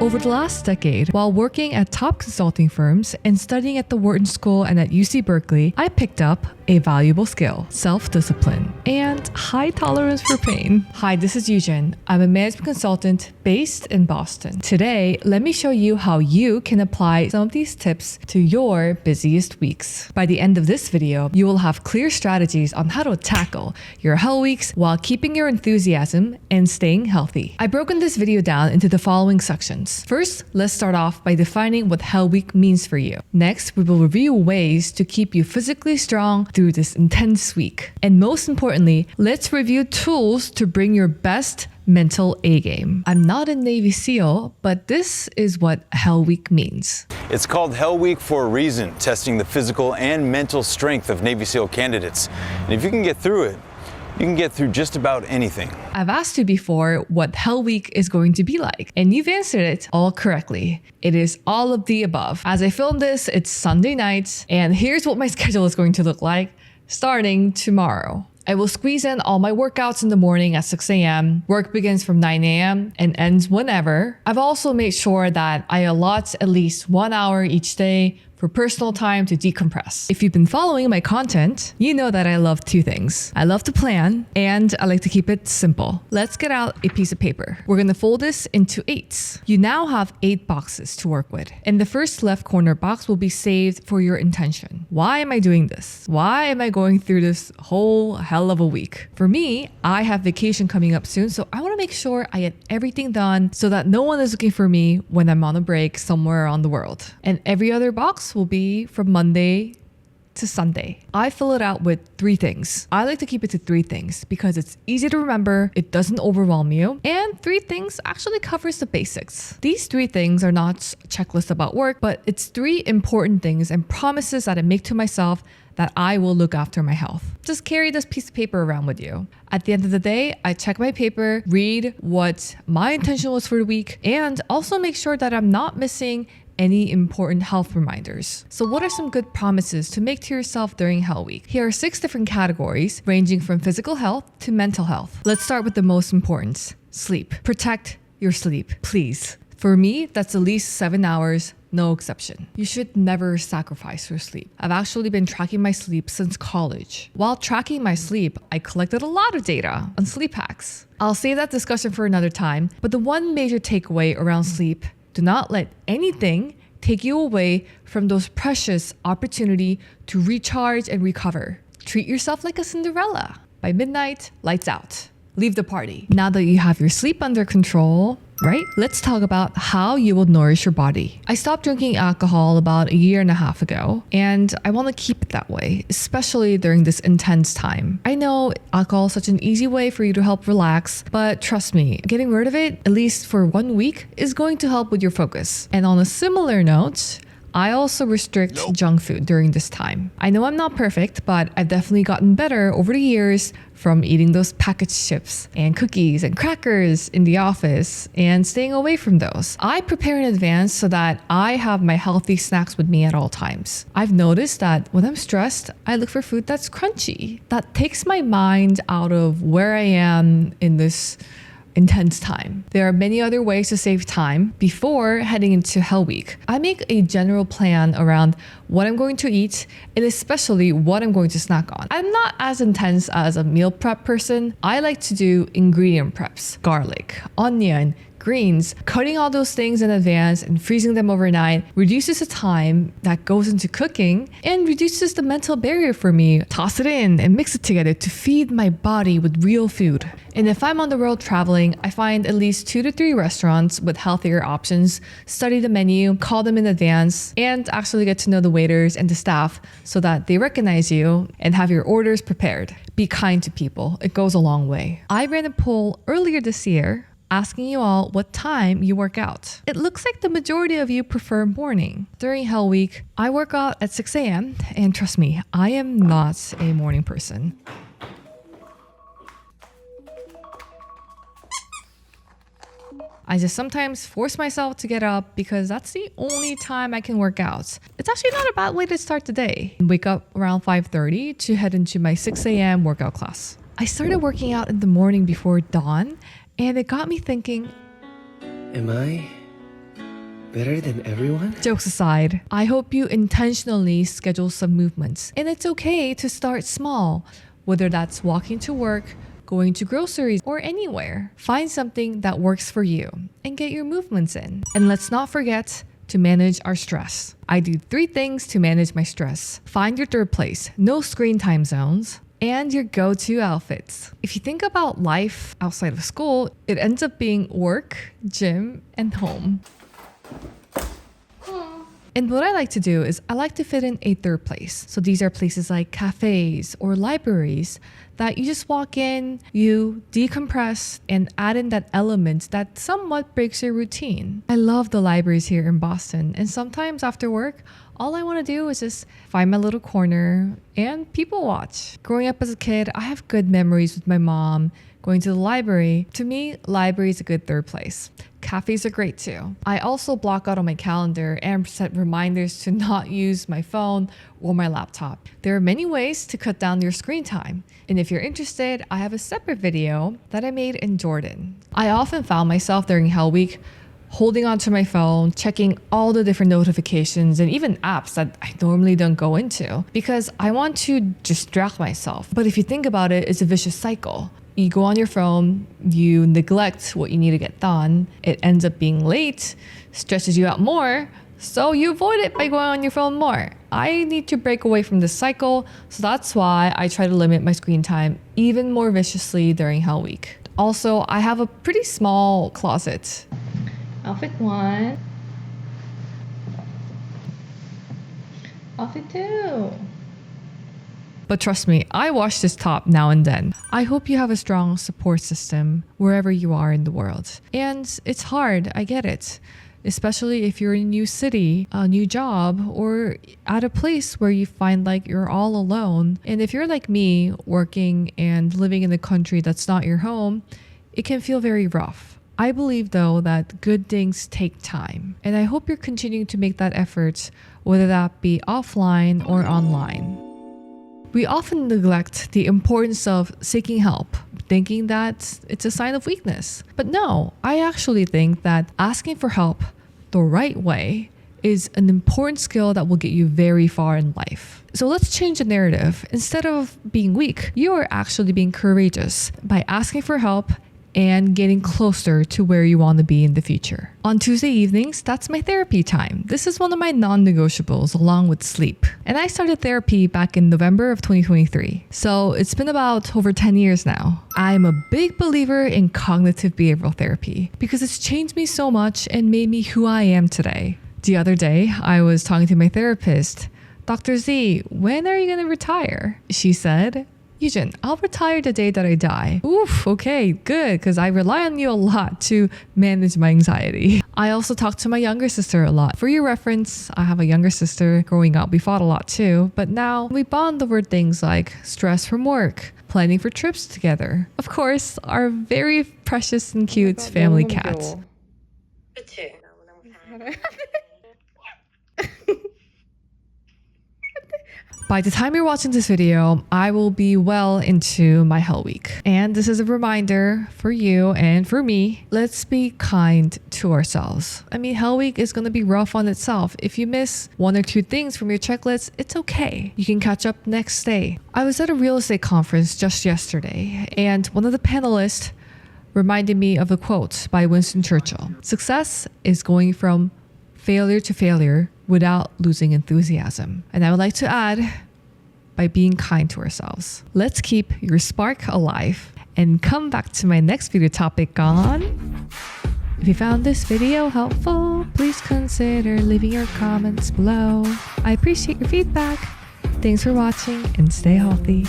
Over the last decade, while working at top consulting firms and studying at the Wharton School and at UC Berkeley, I picked up a valuable skill: self-discipline and high tolerance for pain. Hi, this is Yujin. I'm a management consultant based in Boston. Today, let me show you how you can apply some of these tips to your busiest weeks. By the end of this video, you will have clear strategies on how to tackle your hell weeks while keeping your enthusiasm and staying healthy. I've broken this video down into the following sections. First, let's start off by defining what hell week means for you. Next, we will review ways to keep you physically strong through this intense week. And most importantly, let's review tools to bring your best mental A game. I'm not a Navy SEAL, but this is what Hell Week means. It's called Hell Week for a reason, testing the physical and mental strength of Navy SEAL candidates. And if you can get through it, you can get through just about anything. I've asked you before what Hell Week is going to be like, and you've answered it all correctly. It is all of the above. As I film this, it's Sunday night, and here's what my schedule is going to look like starting tomorrow. I will squeeze in all my workouts in the morning at 6 a.m. Work begins from 9 a.m. and ends whenever. I've also made sure that I allot at least 1 hour each day for personal time to decompress. If you've been following my content, you know that I love two things. I love to plan and I like to keep it simple. Let's get out a piece of paper. We're gonna fold this into 8s. You now have 8 boxes to work with. And the first left corner box will be saved for your intention. Why am I doing this? Why am I going through this whole hell of a week? For me, I have vacation coming up soon, so I wanna make sure I get everything done so that no one is looking for me when I'm on a break somewhere around the world. And every other box will be from Monday to Sunday. I fill it out with 3 things. I like to keep it to 3 things because it's easy to remember, it doesn't overwhelm you, and 3 things actually covers the basics. These 3 things are not checklists about work, but it's 3 important things and promises that I make to myself that I will look after my health. Just carry this piece of paper around with you. At the end of the day, I check my paper, read what my intention was for the week, and also make sure that I'm not missing any important health reminders. So what are some good promises to make to yourself during Hell Week? Here are 6 different categories ranging from physical health to mental health. Let's start with the most important: sleep. Protect your sleep, please. For me, that's at least 7 hours, no exception. You should never sacrifice your sleep. I've actually been tracking my sleep since college. While tracking my sleep, I collected a lot of data on sleep hacks. I'll save that discussion for another time, but the one major takeaway around sleep: do not let anything take you away from those precious opportunity to recharge and recover. Treat yourself like a Cinderella. By midnight, lights out. Leave the party. Now that you have your sleep under control, right? Let's talk about how you will nourish your body. I stopped drinking alcohol about 1.5 years ago, and I want to keep it that way, especially during this intense time. I know alcohol is such an easy way for you to help relax, but trust me, getting rid of it, at least for 1 week, is going to help with your focus. And on a similar note, I also restrict junk food during this time. I know I'm not perfect, but I've definitely gotten better over the years from eating those packaged chips and cookies and crackers in the office and staying away from those. I prepare in advance so that I have my healthy snacks with me at all times. I've noticed that when I'm stressed, I look for food that's crunchy. That takes my mind out of where I am in this intense time. There are many other ways to save time before heading into Hell Week. I make a general plan around what I'm going to eat and especially what I'm going to snack on. I'm not as intense as a meal prep person. I like to do ingredient preps: garlic, onion, greens. Cutting all those things in advance and freezing them overnight reduces the time that goes into cooking and reduces the mental barrier for me. Toss it in and mix it together to feed my body with real food. And if I'm on the road traveling, I find at least 2 to 3 restaurants with healthier options, study the menu, call them in advance, and actually get to know the waiters and the staff so that they recognize you and have your orders prepared. Be kind to people. It goes a long way. I ran a poll earlier this year asking you all what time you work out. It looks like the majority of you prefer morning. During Hell Week, I work out at 6 a.m. and trust me, I am not a morning person. I just sometimes force myself to get up because that's the only time I can work out. It's actually not a bad way to start the day. Wake up around 5:30 to head into my 6 a.m. workout class. I started working out in the morning before dawn, and it got me thinking, am I better than everyone? Jokes aside, I hope you intentionally schedule some movements. And it's okay to start small, whether that's walking to work, going to groceries, or anywhere. Find something that works for you and get your movements in. And let's not forget to manage our stress. I do 3 things to manage my stress. Find your third place, no screen time zones, and your go-to outfits. If you think about life outside of school, it ends up being work, gym, and home. And what I like to do is I like to fit in a third place. So these are places like cafes or libraries that you just walk in, you decompress, and add in that element that somewhat breaks your routine. I love the libraries here in Boston, and sometimes after work, all I want to do is just find my little corner and people watch. Growing up as a kid, I have good memories with my mom going to the library. To me, library is a good third place. Cafes are great too. I also block out on my calendar and set reminders to not use my phone or my laptop. There are many ways to cut down your screen time. And if you're interested, I have a separate video that I made in Jordan. I often found myself during Hell Week holding onto my phone, checking all the different notifications and even apps that I normally don't go into because I want to distract myself. But if you think about it, it's a vicious cycle. You go on your phone, you neglect what you need to get done, it ends up being late, stresses you out more, so you avoid it by going on your phone more. I need to break away from this cycle, so that's why I try to limit my screen time even more viciously during Hell Week. Also, I have a pretty small closet. Outfit 1. Outfit 2. But trust me, I wash this top now and then. I hope you have a strong support system wherever you are in the world. And it's hard, I get it. Especially if you're in a new city, a new job, or at a place where you find like you're all alone. And if you're like me, working and living in a country that's not your home, it can feel very rough. I believe though that good things take time. And I hope you're continuing to make that effort, whether that be offline or online. We often neglect the importance of seeking help, thinking that it's a sign of weakness. But no, I actually think that asking for help the right way is an important skill that will get you very far in life. So let's change the narrative. Instead of being weak, you are actually being courageous by asking for help and getting closer to where you want to be in the future. On Tuesday evenings, that's my therapy time. This is one of my non-negotiables along with sleep. And I started therapy back in November of 2023. So it's been about over 10 years now. I'm a big believer in cognitive behavioral therapy because it's changed me so much and made me who I am today. The other day, I was talking to my therapist, Dr. Z, when are you going to retire? She said, Yujin, I'll retire the day that I die. Oof, okay, good, because I rely on you a lot to manage my anxiety. I also talk to my younger sister a lot. For your reference, I have a younger sister. Growing up, we fought a lot too, but now we bond over things like stress from work, planning for trips together. Of course, our very precious and cute family cat. 그치? By the time you're watching this video, I will be well into my Hell Week. And this is a reminder for you and for me, let's be kind to ourselves. I mean, Hell Week is going to be rough on itself. If you miss 1 or 2 things from your checklist, it's okay. You can catch up next day. I was at a real estate conference just yesterday, and one of the panelists reminded me of a quote by Winston Churchill. Success is going from failure to failure without losing enthusiasm. And I would like to add, by being kind to ourselves. Let's keep your spark alive and come back to my next video topic on... If you found this video helpful, please consider leaving your comments below. I appreciate your feedback. Thanks for watching and stay healthy.